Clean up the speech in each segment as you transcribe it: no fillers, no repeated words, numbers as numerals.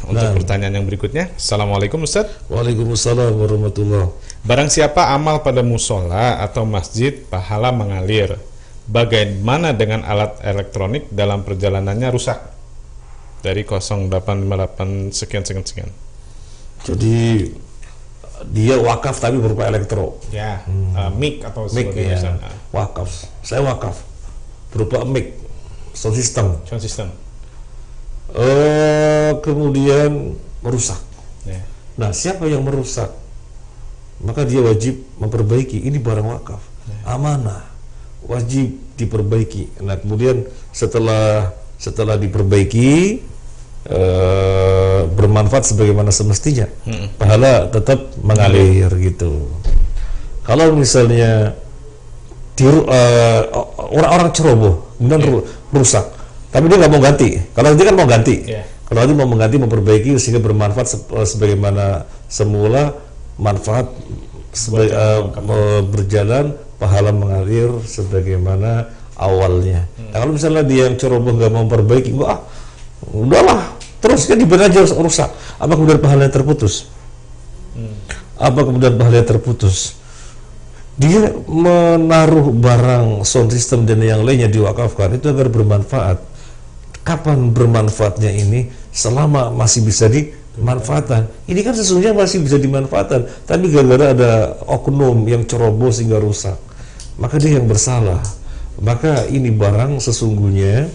Untuk pertanyaan yang berikutnya, Assalamualaikum Ustaz. Waalaikumsalam warahmatullahi. Barang siapa amal pada musola atau masjid, pahala mengalir. Bagaimana dengan alat elektronik dalam perjalanannya rusak? Dari 0858 sekian. Jadi dia wakaf tapi berupa elektro. Ya, mic atau Mic sebagainya. ya. Wakaf. Saya wakaf berupa mic, sound system. Sound system. Kemudian merusak. Ya. Nah, siapa yang merusak? Maka dia wajib memperbaiki. Ini barang wakaf, amanah, wajib diperbaiki. Nah, kemudian setelah diperbaiki, bermanfaat sebagaimana semestinya, pahala tetap mengalir gitu. Kalau misalnya orang-orang ceroboh kemudian merusak, tapi dia nggak mau ganti. Kalau dia kan mau ganti, kalau dia mau mengganti, memperbaiki sehingga bermanfaat sebagaimana semula, manfaat berjalan, pahala mengalir sebagaimana awalnya. Nah, kalau misalnya dia yang ceroboh nggak mau memperbaiki, udahlah, terus kan dibiarkan aja rusak. Apa kemudian pahalanya terputus? Apa kemudian pahalanya terputus? Dia menaruh barang sound system dan yang lainnya diwakafkan itu agar bermanfaat. Kapan bermanfaatnya ini? Selama masih bisa dimanfaatkan. Ini kan sesungguhnya masih bisa dimanfaatkan, tapi gara-gara ada oknum yang ceroboh sehingga rusak, maka dia yang bersalah. Maka ini barang sesungguhnya,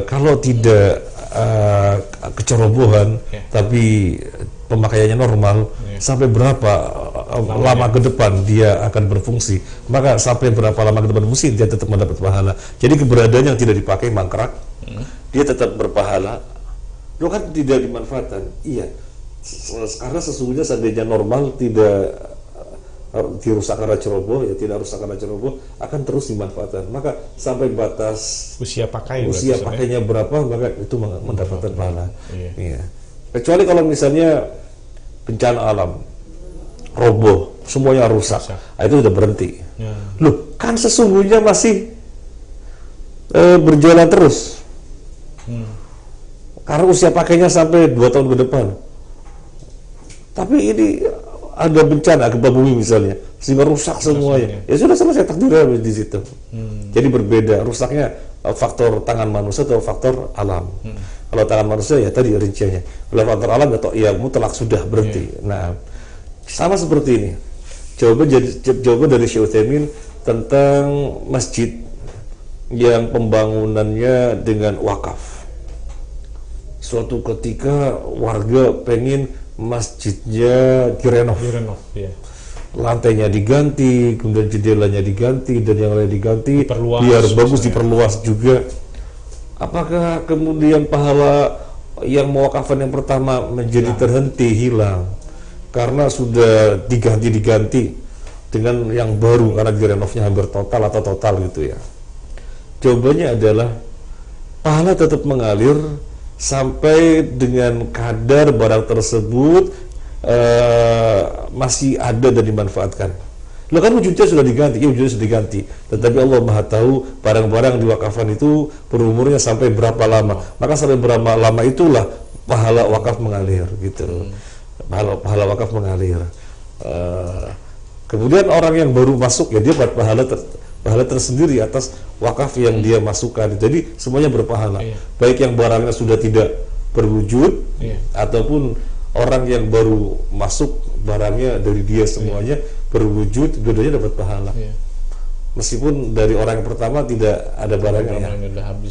kalau tidak kecerobohan, tapi pemakaiannya normal, sampai berapa lama ke depan dia akan berfungsi, maka sampai berapa lama ke depan berfungsi dia tetap mendapat pahala. Jadi keberadaan yang tidak dipakai mangkrak, dia tetap berpahala. Lo kan tidak dimanfaatkan, iya, karena sesungguhnya seandainya normal, tidak dirusak karena ceroboh, tidak rusak karena ceroboh, akan terus dimanfaatkan. Maka sampai batas usia pakainya berapa, maka itu mendapatkan pahala. Iya. Kecuali kalau misalnya bencana alam, roboh, semuanya rusak. Itu udah berhenti. Loh, kan sesungguhnya masih berjalan terus. Karena usia pakainya sampai 2 tahun ke depan. Tapi ini ada bencana gempa bumi misalnya, sehingga rusak semuanya. Ya sudah, selesai takdirnya di situ. Jadi berbeda rusaknya faktor tangan manusia atau faktor alam. Kalau tangan manusia ya tadi rinciannya. Kalau faktor alam ya mutlak sudah berhenti. Nah, sama seperti ini. Jawaban dari Syekh Utsaimin tentang masjid yang pembangunannya dengan wakaf. Suatu ketika warga pengen masjidnya direnov, lantainya diganti, kemudian jendelanya diganti, dan yang lain diganti, biar bagus, diperluas juga. Apakah kemudian pahala yang mewakafan yang pertama menjadi terhenti, hilang karena sudah diganti dengan yang baru karena direnovnya hampir total atau total gitu ya? Jawabannya adalah pahala tetap mengalir sampai dengan kadar barang tersebut masih ada dan dimanfaatkan. Lo kan wujudnya sudah diganti, wujudnya sudah diganti, tetapi Allah Maha tahu barang-barang di wakafan itu berumurnya sampai berapa lama. Maka sampai berapa lama itulah pahala wakaf mengalir gitu. Pahala wakaf mengalir. Kemudian orang yang baru masuk ya dia dapat pahala tersendiri atas wakaf yang dia masukkan. Jadi semuanya berpahala. Baik yang barangnya sudah tidak berwujud ataupun orang yang baru masuk barangnya dari dia semuanya berwujud, dua-duanya dapat pahala. Meskipun dari orang yang pertama tidak ada barangnya,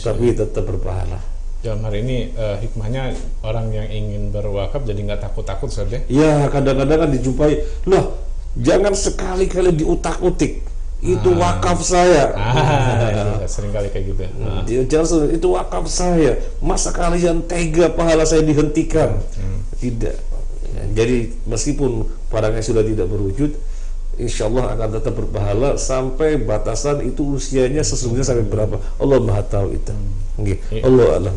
tapi tetap berpahala. Dalam hari ini hikmahnya orang yang ingin berwakaf jadi nggak takut-takut saja. Iya, kadang-kadang kan dijumpai, loh jangan sekali-kali diutak-utik. Itu wakaf saya. Sering kali kayak gitu. Jangan, itu wakaf saya. Masa kalian tega pahala saya dihentikan? Tidak. Jadi meskipun barangnya sudah tidak berwujud, insya Allah akan tetap berpahala sampai batasan itu usianya sesungguhnya sampai berapa. Allah Maha tahu itu. Allah alam.